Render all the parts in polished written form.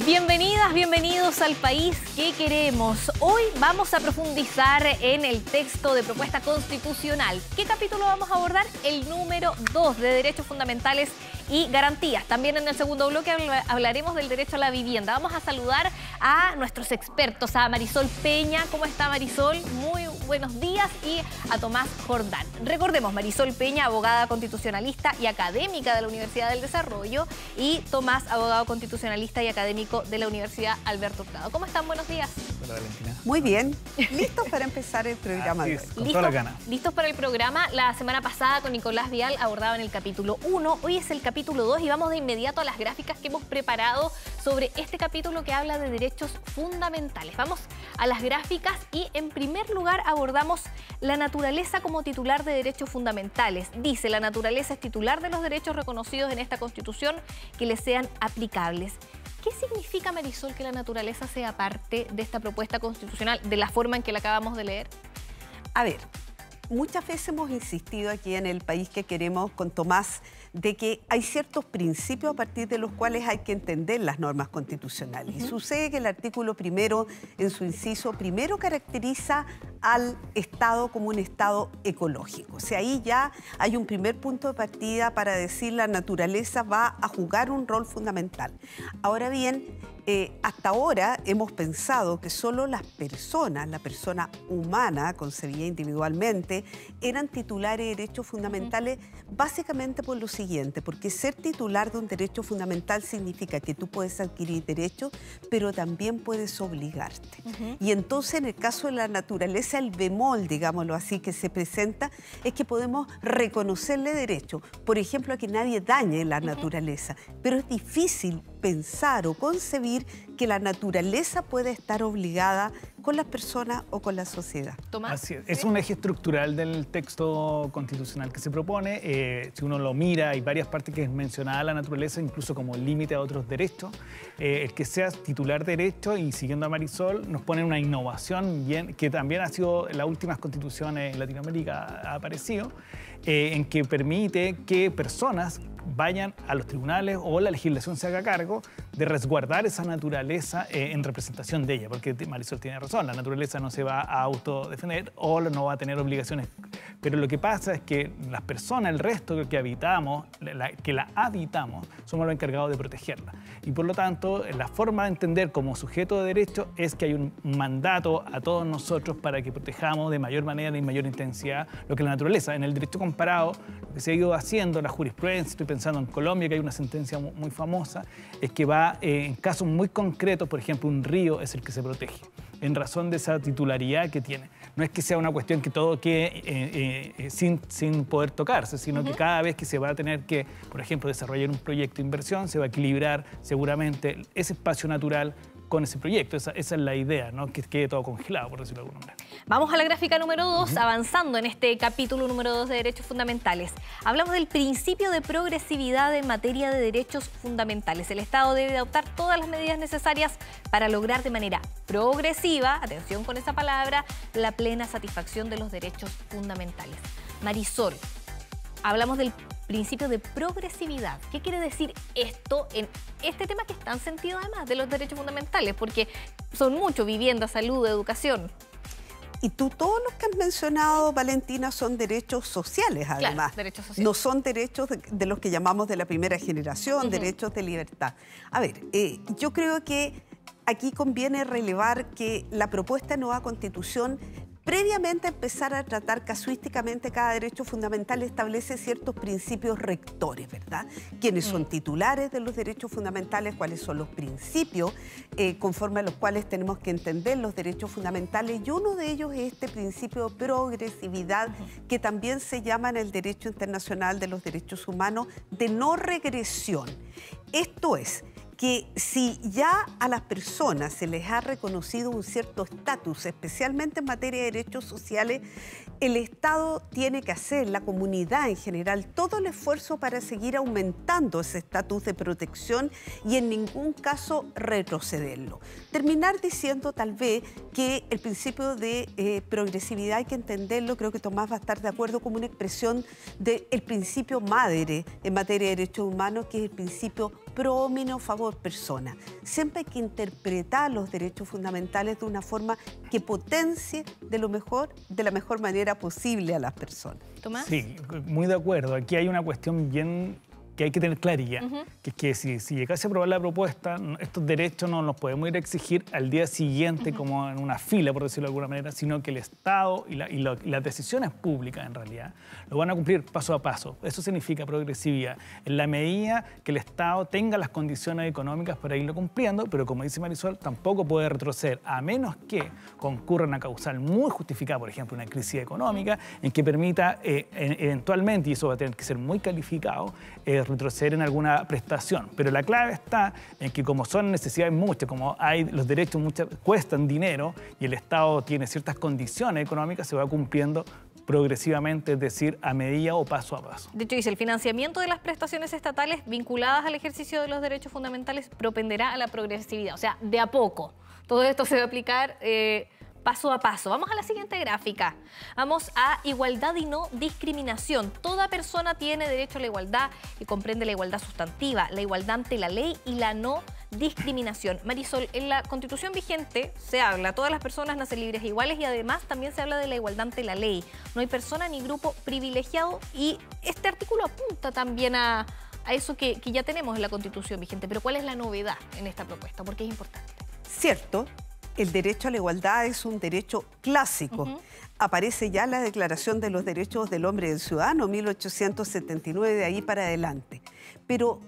Bienvenidas, bienvenidos al país que queremos. Hoy vamos a profundizar en el texto de propuesta constitucional. ¿Qué capítulo vamos a abordar? El número 2 de derechos fundamentales y garantías. También en el segundo bloque hablaremos del derecho a la vivienda. Vamos a saludar a nuestros expertos, a Marisol Peña. ¿Cómo está, Marisol? Muy buenos días. Y a Tomás Jordán. Recordemos, Marisol Peña, abogada constitucionalista y académica de la Universidad del Desarrollo, y Tomás, abogado constitucionalista y académico de la Universidad Alberto Hurtado. ¿Cómo están? Buenos días. Hola, Valentina. Muy bien. ¿Listos para empezar el programa? Con toda la gana. ¿Listos para el programa? La semana pasada con Nicolás Vial abordaban el capítulo 1. Hoy es el capítulo 2 y vamos de inmediato a las gráficas que hemos preparado sobre este capítulo que habla de derechos fundamentales. Vamos a las gráficas y en primer lugar abordamos la naturaleza como titular de derechos fundamentales. Dice: la naturaleza es titular de los derechos reconocidos en esta Constitución que les sean aplicables. ¿Qué significa, Marisol, que la naturaleza sea parte de esta propuesta constitucional de la forma en que la acabamos de leer? A ver, muchas veces hemos insistido aquí en el país que queremos con Tomás de que hay ciertos principios a partir de los cuales hay que entender las normas constitucionales. Y sucede que el artículo primero, en su inciso primero, caracteriza al Estado como un Estado ecológico. O sea, ahí ya hay un primer punto de partida para decir la naturaleza va a jugar un rol fundamental. Ahora bien, hasta ahora hemos pensado que solo las personas, la persona humana concebida individualmente, eran titulares de derechos fundamentales básicamente por lo siguiente, porque ser titular de un derecho fundamental significa que tú puedes adquirir derechos, pero también puedes obligarte. Y entonces, en el caso de la naturaleza, el bemol, digámoslo así, que se presenta es que podemos reconocerle derechos, por ejemplo, a que nadie dañe la naturaleza, pero es difícil pensar o concebir que la naturaleza puede estar obligada con las personas o con la sociedad. Tomás. Así es un eje estructural del texto constitucional que se propone. Si uno lo mira, hay varias partes que es mencionada la naturaleza, incluso como límite a otros derechos. El que seas titular de derecho, y siguiendo a Marisol, nos pone una innovación bien, que también ha sido en las últimas constituciones en Latinoamérica ha aparecido, en que permite que personas vayan a los tribunales o la legislación se haga cargo de resguardar esa naturaleza en representación de ella, porque Marisol tiene razón, la naturaleza no se va a autodefender o no va a tener obligaciones, pero lo que pasa es que las personas, el resto que habitamos, que la habitamos, somos los encargados de protegerla. Y por lo tanto, la forma de entender como sujeto de derecho es que hay un mandato a todos nosotros para que protejamos de mayor manera y mayor intensidad lo que es la naturaleza. En el derecho comparado, lo que se ha ido haciendo, la jurisprudencia, estoy pensando en Colombia, que hay una sentencia muy famosa, es que va en casos muy concretos, por ejemplo, un río es el que se protege, en razón de esa titularidad que tiene. No es que sea una cuestión que todo quede sin poder tocarse, sino que cada vez que se va a tener que, por ejemplo, desarrollar un proyecto de inversión, se va a equilibrar seguramente ese espacio natural con ese proyecto. Esa es la idea, ¿no? Que quede todo congelado, por decirlo de alguna manera. Vamos a la gráfica número 2, avanzando en este capítulo número 2 de derechos fundamentales. Hablamos del principio de progresividad en materia de derechos fundamentales. El Estado debe adoptar todas las medidas necesarias para lograr de manera progresiva, atención con esa palabra, la plena satisfacción de los derechos fundamentales. Marisol, hablamos del principio de progresividad. ¿Qué quiere decir esto en este tema que es tan sentido además de los derechos fundamentales? Porque son muchos: vivienda, salud, educación. Y tú, todos los que has mencionado, Valentina, son derechos sociales, además. Claro, derechos sociales. No son derechos de los que llamamos de la primera generación, derechos de libertad. A ver, yo creo que aquí conviene relevar que la propuesta de nueva Constitución, previamente a empezar a tratar casuísticamente cada derecho fundamental, establece ciertos principios rectores, ¿verdad? Quiénes son titulares de los derechos fundamentales, cuáles son los principios conforme a los cuales tenemos que entender los derechos fundamentales, y uno de ellos es este principio de progresividad que también se llama en el derecho internacional de los derechos humanos de no regresión. Esto es, que si ya a las personas se les ha reconocido un cierto estatus, especialmente en materia de derechos sociales, el Estado tiene que hacer, la comunidad en general, todo el esfuerzo para seguir aumentando ese estatus de protección y en ningún caso retrocederlo. Terminar diciendo tal vez que el principio de progresividad hay que entenderlo, creo que Tomás va a estar de acuerdo, como una expresión del principio madre en materia de derechos humanos, que es el principio pro homine o favor persona. Siempre hay que interpretar los derechos fundamentales de una forma que potencie de la mejor manera posible a las personas. ¿Tomás? Sí, muy de acuerdo. Aquí hay una cuestión bien que hay que tener clarilla, que es que si llegase a aprobar la propuesta, estos derechos no los podemos ir a exigir al día siguiente como en una fila, por decirlo de alguna manera, sino que el Estado y las decisiones públicas, en realidad, lo van a cumplir paso a paso. Eso significa progresividad. En la medida que el Estado tenga las condiciones económicas para irlo cumpliendo, pero como dice Marisol, tampoco puede retroceder, a menos que concurra una causal muy justificada, por ejemplo, una crisis económica, en que permita eventualmente, y eso va a tener que ser muy calificado, retroceder en alguna prestación. Pero la clave está en que como son necesidades muchas, como hay los derechos cuestan dinero y el Estado tiene ciertas condiciones económicas, se va cumpliendo progresivamente, es decir, a medida o paso a paso. De hecho, dice, el financiamiento de las prestaciones estatales vinculadas al ejercicio de los derechos fundamentales propenderá a la progresividad, o sea, de a poco. Todo esto se va a aplicar paso a paso. Vamos a la siguiente gráfica. Vamos a igualdad y no discriminación. Toda persona tiene derecho a la igualdad y comprende la igualdad sustantiva, la igualdad ante la ley y la no discriminación. Marisol, en la Constitución vigente se habla, todas las personas nacen libres e iguales y además también se habla de la igualdad ante la ley. No hay persona ni grupo privilegiado y este artículo apunta también a eso que ya tenemos en la Constitución vigente. Pero ¿cuál es la novedad en esta propuesta? Porque es importante. Cierto. El derecho a la igualdad es un derecho clásico. Aparece ya en la Declaración de los Derechos del Hombre y del Ciudadano, 1879, de ahí para adelante. Pero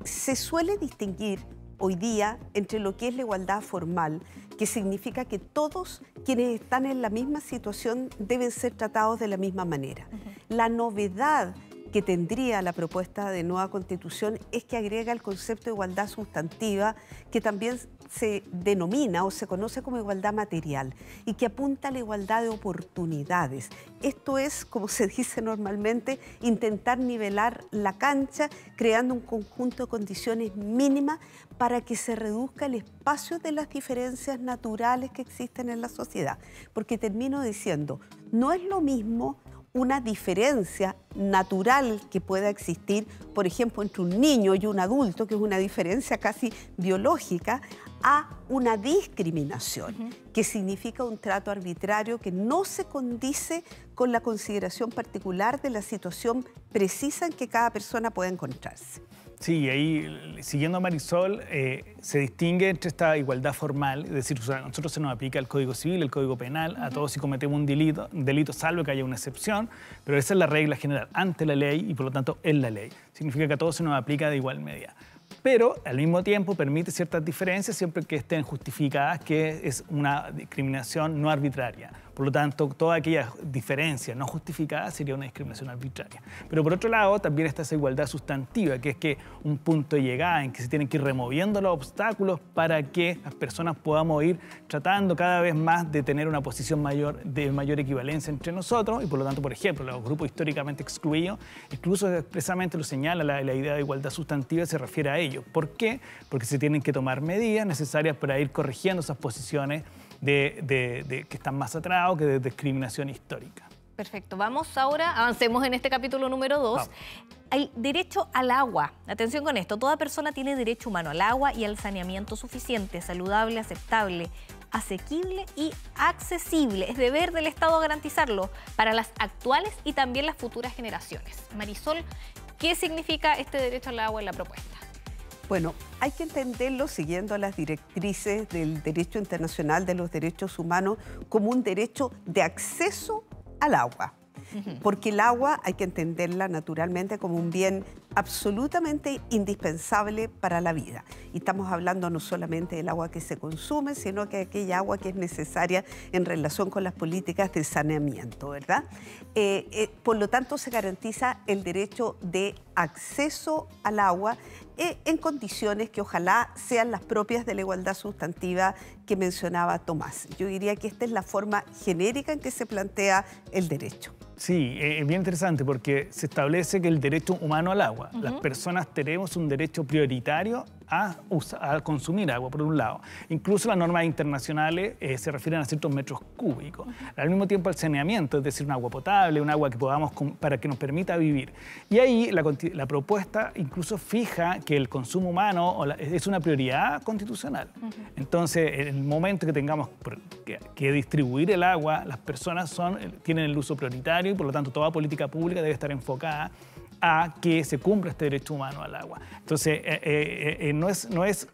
se suele distinguir hoy día entre lo que es la igualdad formal, que significa que todos quienes están en la misma situación deben ser tratados de la misma manera. La novedad que tendría la propuesta de nueva Constitución es que agrega el concepto de igualdad sustantiva, que también se denomina o se conoce como igualdad material y que apunta a la igualdad de oportunidades. Esto es, como se dice normalmente, intentar nivelar la cancha creando un conjunto de condiciones mínimas para que se reduzca el espacio de las diferencias naturales que existen en la sociedad. Porque termino diciendo, no es lo mismo una diferencia natural que pueda existir, por ejemplo, entre un niño y un adulto, que es una diferencia casi biológica, a una discriminación, que significa un trato arbitrario que no se condice con la consideración particular de la situación precisa en que cada persona puede encontrarse. Sí, ahí, siguiendo a Marisol, se distingue entre esta igualdad formal, es decir, a nosotros se nos aplica el Código Civil, el Código Penal, a todos si cometemos un delito, salvo que haya una excepción, pero esa es la regla general, ante la ley y por lo tanto en la ley. Significa que a todos se nos aplica de igual medida. Pero al mismo tiempo permite ciertas diferencias siempre que estén justificadas, que es una discriminación no arbitraria. Por lo tanto, toda aquella diferencia no justificada sería una discriminación arbitraria. Pero por otro lado, también está esa igualdad sustantiva, que es que un punto de llegada en que se tienen que ir removiendo los obstáculos para que las personas podamos ir tratando cada vez más de tener una posición de mayor equivalencia entre nosotros y por lo tanto, por ejemplo, los grupos históricamente excluidos, incluso expresamente lo señala la idea de igualdad sustantiva, se refiere a ello. ¿Por qué? Porque se tienen que tomar medidas necesarias para ir corrigiendo esas posiciones que están más atrás o que de discriminación histórica. Perfecto. Vamos ahora, avancemos en este capítulo número 2. El derecho al agua. Atención con esto. Toda persona tiene derecho humano al agua y al saneamiento suficiente, saludable, aceptable, asequible y accesible. Es deber del Estado garantizarlo para las actuales y también las futuras generaciones. Marisol, ¿qué significa este derecho al agua en la propuesta? Bueno, hay que entenderlo siguiendo las directrices del derecho internacional de los derechos humanos como un derecho de acceso al agua. Porque el agua hay que entenderla naturalmente como un bien absolutamente indispensable para la vida. Y estamos hablando no solamente del agua que se consume, sino que aquella agua que es necesaria en relación con las políticas de saneamiento, ¿verdad? Por lo tanto, se garantiza el derecho de acceso al agua en condiciones que ojalá sean las propias de la igualdad sustantiva que mencionaba Tomás. Yo diría que esta es la forma genérica en que se plantea el derecho. Sí, es bien interesante porque se establece que el derecho humano al agua, las personas tenemos un derecho prioritario a consumir agua, por un lado. Incluso las normas internacionales se refieren a ciertos metros cúbicos. Al mismo tiempo el saneamiento, es decir, un agua potable, un agua que podamos para que nos permita vivir. Y ahí la propuesta incluso fija que el consumo humano es una prioridad constitucional. Entonces, en el momento que tengamos que distribuir el agua, las personas tienen el uso prioritario y por lo tanto toda política pública debe estar enfocada a que se cumpla este derecho humano al agua. Entonces, no es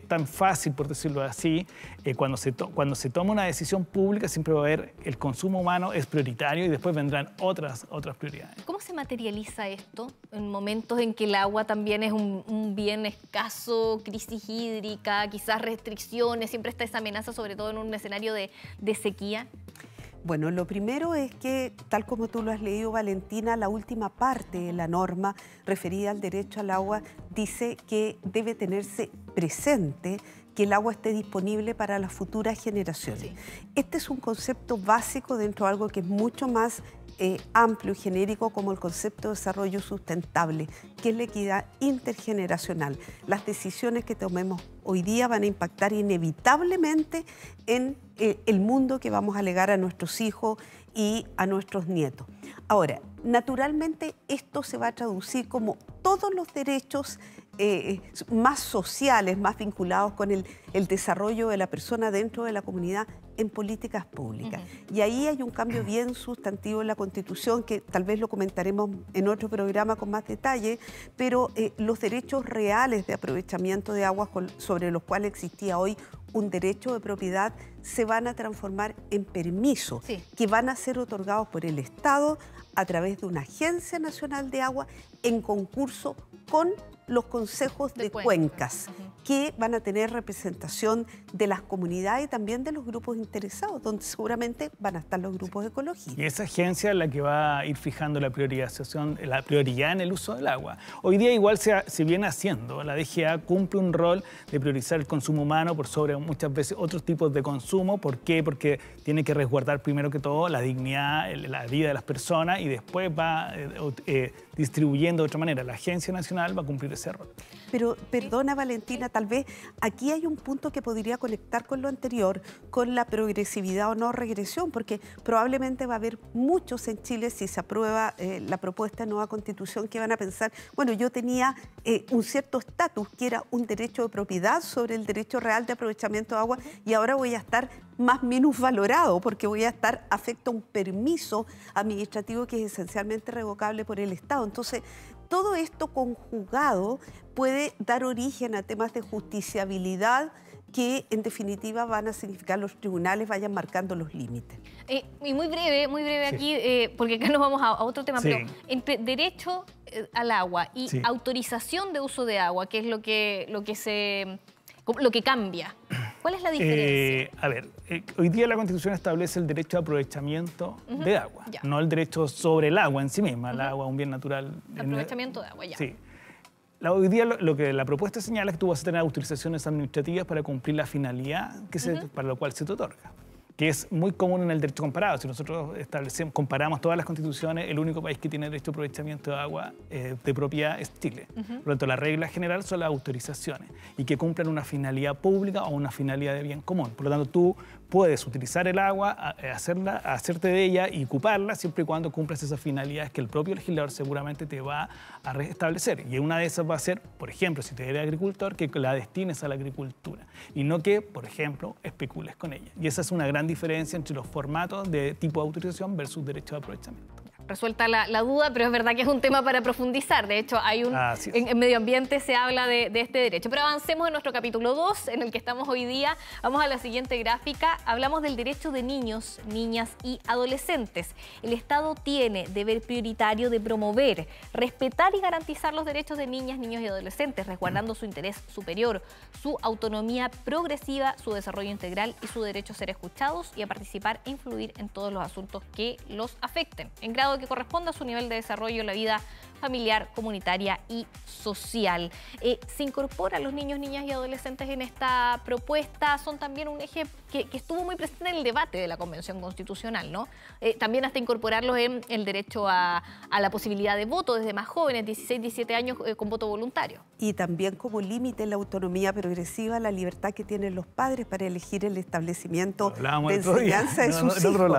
tan fácil, por decirlo así, cuando se toma una decisión pública siempre va a haber el consumo humano es prioritario y después vendrán otras prioridades. ¿Cómo se materializa esto en momentos en que el agua también es un bien escaso, crisis hídrica, quizás restricciones, siempre está esa amenaza, sobre todo en un escenario de sequía? Bueno, lo primero es que, tal como tú lo has leído, Valentina, la última parte de la norma referida al derecho al agua dice que debe tenerse presente que el agua esté disponible para las futuras generaciones. Sí. Este es un concepto básico dentro de algo que es mucho más amplio y genérico como el concepto de desarrollo sustentable, que es la equidad intergeneracional. Las decisiones que tomemos hoy día van a impactar inevitablemente en el mundo que vamos a legar a nuestros hijos y a nuestros nietos. Ahora, naturalmente esto se va a traducir como todos los derechos más sociales, más vinculados con el desarrollo de la persona dentro de la comunidad en políticas públicas. Y ahí hay un cambio bien sustantivo en la Constitución, que tal vez lo comentaremos en otro programa con más detalle, pero los derechos reales de aprovechamiento de aguas sobre los cuales existía hoy un derecho de propiedad se van a transformar en permisos que van a ser otorgados por el Estado a través de una Agencia Nacional de Agua en concurso con los consejos de cuencas, que van a tener representación de las comunidades y también de los grupos interesados, donde seguramente van a estar los grupos ecologistas. Y esa agencia es la que va a ir fijando la prioridad en el uso del agua. Hoy día igual se viene haciendo. La DGA cumple un rol de priorizar el consumo humano por sobre muchas veces otros tipos de consumo. ¿Por qué? Porque tiene que resguardar primero que todo la dignidad, la vida de las personas y después va distribuyendo de otra manera. La Agencia Nacional va a cumplir ese rol. Pero, perdona Valentina, tal vez aquí hay un punto que podría conectar con lo anterior, con la progresividad o no regresión, porque probablemente va a haber muchos en Chile, si se aprueba la propuesta de nueva Constitución, que van a pensar, bueno, yo tenía un cierto estatus, que era un derecho de propiedad sobre el derecho real de aprovechamiento de agua, y ahora voy a estar más minusvalorado porque voy a estar afecto a un permiso administrativo que es esencialmente revocable por el Estado. Entonces, todo esto conjugado puede dar origen a temas de justiciabilidad que en definitiva van a significar los tribunales vayan marcando los límites. Y muy breve aquí, porque acá nos vamos a otro tema, pero entre derecho al agua y autorización de uso de agua, que es lo que cambia. ¿Cuál es la diferencia? A ver, hoy día la Constitución establece el derecho de aprovechamiento de agua, no el derecho sobre el agua en sí misma. El agua es un bien natural. Aprovechamiento de agua, ya. Sí. Hoy día lo que la propuesta señala es que tú vas a tener autorizaciones administrativas para cumplir la finalidad para la cual se te otorga, que es muy común en el derecho comparado. Si nosotros comparamos todas las constituciones, el único país que tiene derecho a aprovechamiento de agua de propiedad es Chile. Por lo tanto, la regla general son las autorizaciones y que cumplan una finalidad pública o una finalidad de bien común. Por lo tanto, tú puedes utilizar el agua, hacerte de ella y ocuparla siempre y cuando cumplas esas finalidades que el propio legislador seguramente te va a restablecer. Y una de esas va a ser, por ejemplo, si te eres agricultor, que la destines a la agricultura y no que, por ejemplo, especules con ella. Y esa es una gran diferencia entre los formatos de tipo de autorización versus derecho de aprovechamiento. Resuelta la duda, pero es verdad que es un tema para profundizar. De hecho, en medio ambiente se habla de este derecho. Pero avancemos en nuestro capítulo 2, en el que estamos hoy día. Vamos a la siguiente gráfica. Hablamos del derecho de niños, niñas y adolescentes. El Estado tiene deber prioritario de promover, respetar y garantizar los derechos de niñas, niños y adolescentes, resguardando su interés superior, su autonomía progresiva, su desarrollo integral y su derecho a ser escuchados y a participar e influir en todos los asuntos que los afecten, en grado que corresponda a su nivel de desarrollo en la vida familiar, comunitaria y social. Se incorporan los niños, niñas y adolescentes en esta propuesta, son también un eje que estuvo muy presente en el debate de la Convención Constitucional, ¿no? También hasta incorporarlos en el derecho a la posibilidad de voto desde más jóvenes, 16, 17 años, con voto voluntario. Y también como límite la autonomía progresiva, la libertad que tienen los padres para elegir el establecimiento de enseñanza de sus hijos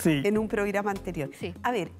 en un programa anterior. Sí. A ver,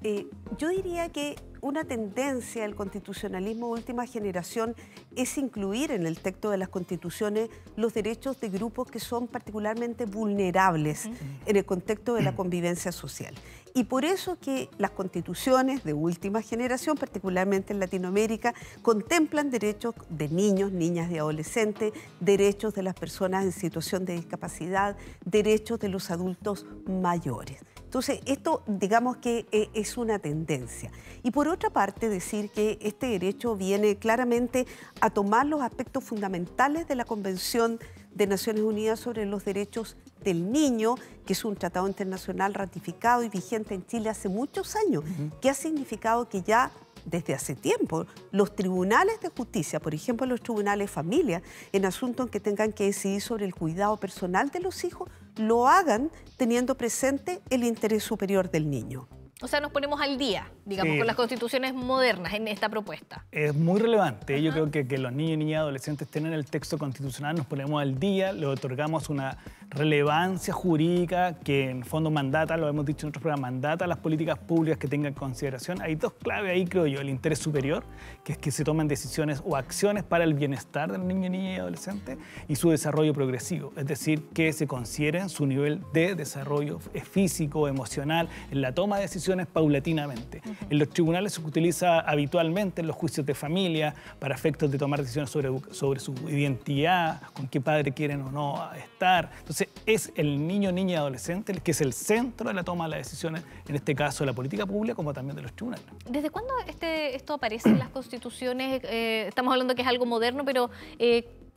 yo diría que una tendencia del constitucionalismo de última generación es incluir en el texto de las constituciones los derechos de grupos que son particularmente vulnerables en el contexto de la convivencia social. Y por eso que las constituciones de última generación, particularmente en Latinoamérica, contemplan derechos de niños, niñas y adolescentes, derechos de las personas en situación de discapacidad, derechos de los adultos mayores. Entonces, esto digamos que es una tendencia. Y por otra parte, decir que este derecho viene claramente a tomar los aspectos fundamentales de la Convención de Naciones Unidas sobre los Derechos del Niño, que es un tratado internacional ratificado y vigente en Chile hace muchos años, que ha significado que ya desde hace tiempo los tribunales de justicia, por ejemplo los tribunales de familia, en asuntos en que tengan que decidir sobre el cuidado personal de los hijos, lo hagan teniendo presente el interés superior del niño. O sea, nos ponemos al día, digamos, con las constituciones modernas en esta propuesta. Es muy relevante. Yo creo que los niños, niñas y adolescentes tienen el texto constitucional, nos ponemos al día, le otorgamos una relevancia jurídica que en fondo mandata, lo hemos dicho en otros programas, mandata las políticas públicas que tengan consideración. Hay dos claves ahí, creo yo: el interés superior, que es que se tomen decisiones o acciones para el bienestar del niño, niña y adolescente, y su desarrollo progresivo, es decir, que se consideren su nivel de desarrollo físico, emocional, en la toma de decisiones paulatinamente. En los tribunales se utiliza habitualmente en los juicios de familia para efectos de tomar decisiones sobre su identidad, con qué padre quieren o no estar. Entonces, es el niño, niña y adolescente el que es el centro de la toma de las decisiones, en este caso de la política pública como también de los tribunales. ¿Desde cuándo esto aparece en las constituciones? Estamos hablando que es algo moderno, pero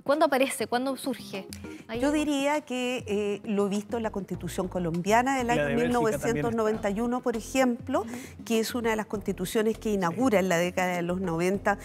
¿cuándo aparece? ¿Cuándo surge? Yo diría que lo he visto en la Constitución colombiana del año 1991, por ejemplo, que es una de las constituciones que inaugura en la década de los 90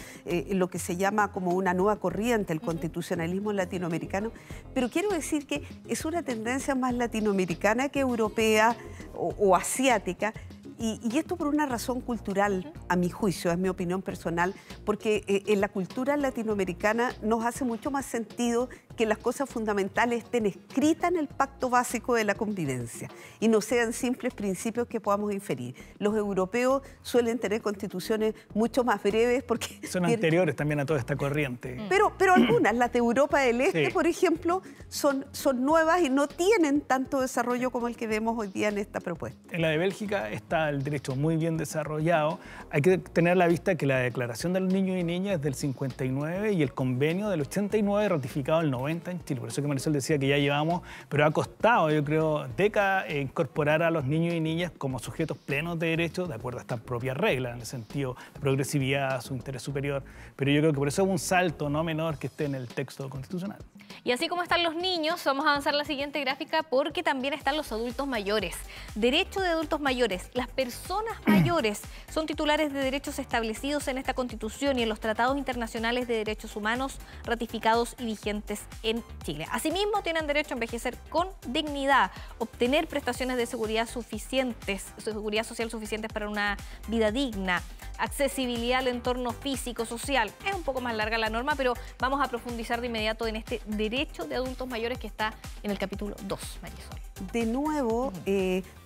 lo que se llama como una nueva corriente, el constitucionalismo latinoamericano. Pero quiero decir que es una tendencia más latinoamericana que europea o asiática. Y esto por una razón cultural, a mi juicio, es mi opinión personal, porque en la cultura latinoamericana nos hace mucho más sentido que las cosas fundamentales estén escritas en el pacto básico de la convivencia y no sean simples principios que podamos inferir. Los europeos suelen tener constituciones mucho más breves porque... Son anteriores también a toda esta corriente. Pero algunas, las de Europa del Este, por ejemplo, son nuevas y no tienen tanto desarrollo como el que vemos hoy día en esta propuesta. En la de Bélgica está el derecho muy bien desarrollado. Hay que tener a la vista que la Declaración de los Niños y Niñas es del 59 y el convenio del 89 ratificado el 90 en Chile. Por eso que Marisol decía que ya llevamos, pero ha costado, yo creo, décadas incorporar a los niños y niñas como sujetos plenos de derechos, de acuerdo a estas propias reglas, en el sentido de progresividad, su interés superior. Pero yo creo que por eso es un salto no menor que esté en el texto constitucional. Y así como están los niños, vamos a avanzar a la siguiente gráfica porque también están los adultos mayores. Derecho de adultos mayores. Las personas mayores son titulares de derechos establecidos en esta Constitución y en los tratados internacionales de derechos humanos ratificados y vigentes en Chile. Asimismo, tienen derecho a envejecer con dignidad, obtener prestaciones de seguridad social suficientes para una vida digna, accesibilidad al entorno físico, social. Es un poco más larga la norma, pero vamos a profundizar de inmediato en este derecho de adultos mayores que está en el capítulo 2, Marisol. De nuevo,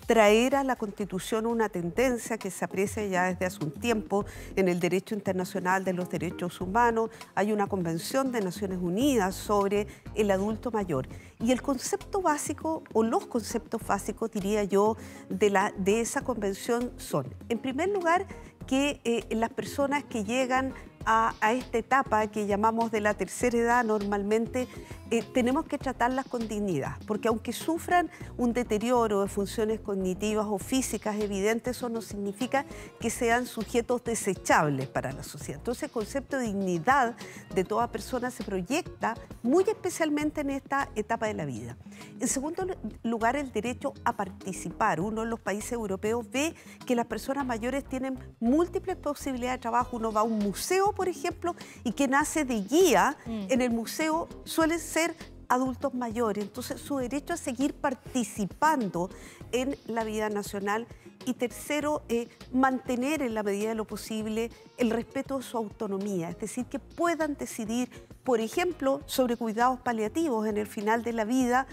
traer a la Constitución una tendencia que se aprecia ya desde hace un tiempo en el derecho internacional de los derechos humanos. Hay una convención de Naciones Unidas sobre el adulto mayor. Y el concepto básico, o los conceptos básicos, diría yo, de esa convención son, en primer lugar, que las personas que llegan a esta etapa que llamamos de la tercera edad normalmente tenemos que tratarlas con dignidad, porque aunque sufran un deterioro de funciones cognitivas o físicas evidentes, eso no significa que sean sujetos desechables para la sociedad. Entonces, el concepto de dignidad de toda persona se proyecta muy especialmente en esta etapa de la vida. En segundo lugar, el derecho a participar. Uno en los países europeos ve que las personas mayores tienen múltiples posibilidades de trabajo. Uno va a un museo, por ejemplo, y quien hace de guía en el museo suelen ser adultos mayores. Entonces, su derecho a seguir participando en la vida nacional. Y tercero, mantener en la medida de lo posible el respeto de su autonomía, es decir, que puedan decidir, por ejemplo, sobre cuidados paliativos en el final de la vida,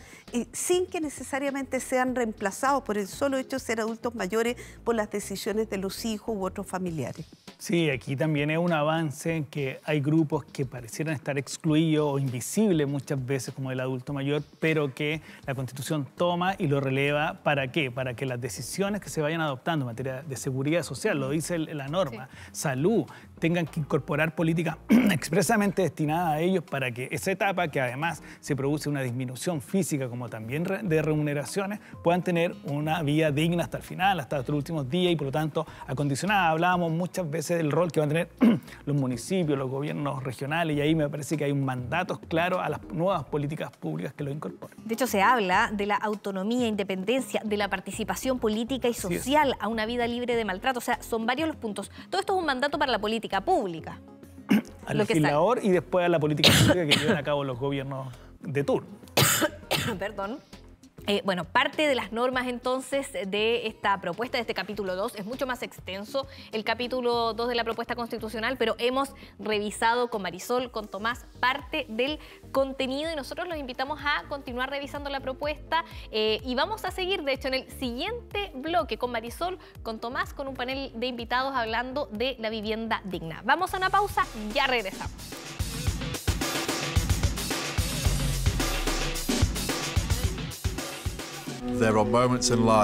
sin que necesariamente sean reemplazados por el solo hecho de ser adultos mayores por las decisiones de los hijos u otros familiares. Sí, aquí también es un avance en que hay grupos que parecieran estar excluidos o invisibles muchas veces, como el adulto mayor, pero que la Constitución toma y lo releva. ¿Para qué? Para que las decisiones que se vayan adoptando en materia de seguridad social, lo dice la norma, salud, tengan que incorporar políticas expresamente destinadas a ellos para que esa etapa, que además se produce una disminución física como también de remuneraciones, puedan tener una vida digna hasta el final, hasta los últimos días y por lo tanto acondicionada. Hablábamos muchas veces del rol que van a tener los municipios, los gobiernos regionales, y ahí me parece que hay un mandato claro a las nuevas políticas públicas que lo incorporen. De hecho, se habla de la autonomía, independencia, de la participación política y social a una vida libre de maltrato. O sea, son varios los puntos. Todo esto es un mandato para la política pública. Al legislador y después a la política pública que llevan a cabo los gobiernos de turno. Perdón. Bueno, parte de las normas entonces de esta propuesta, de este capítulo 2, es mucho más extenso el capítulo 2 de la propuesta constitucional, pero hemos revisado con Marisol, con Tomás, parte del contenido y nosotros los invitamos a continuar revisando la propuesta y vamos a seguir, de hecho, en el siguiente bloque con Marisol, con Tomás, con un panel de invitados hablando de la vivienda digna. Vamos a una pausa, ya regresamos. There are moments in life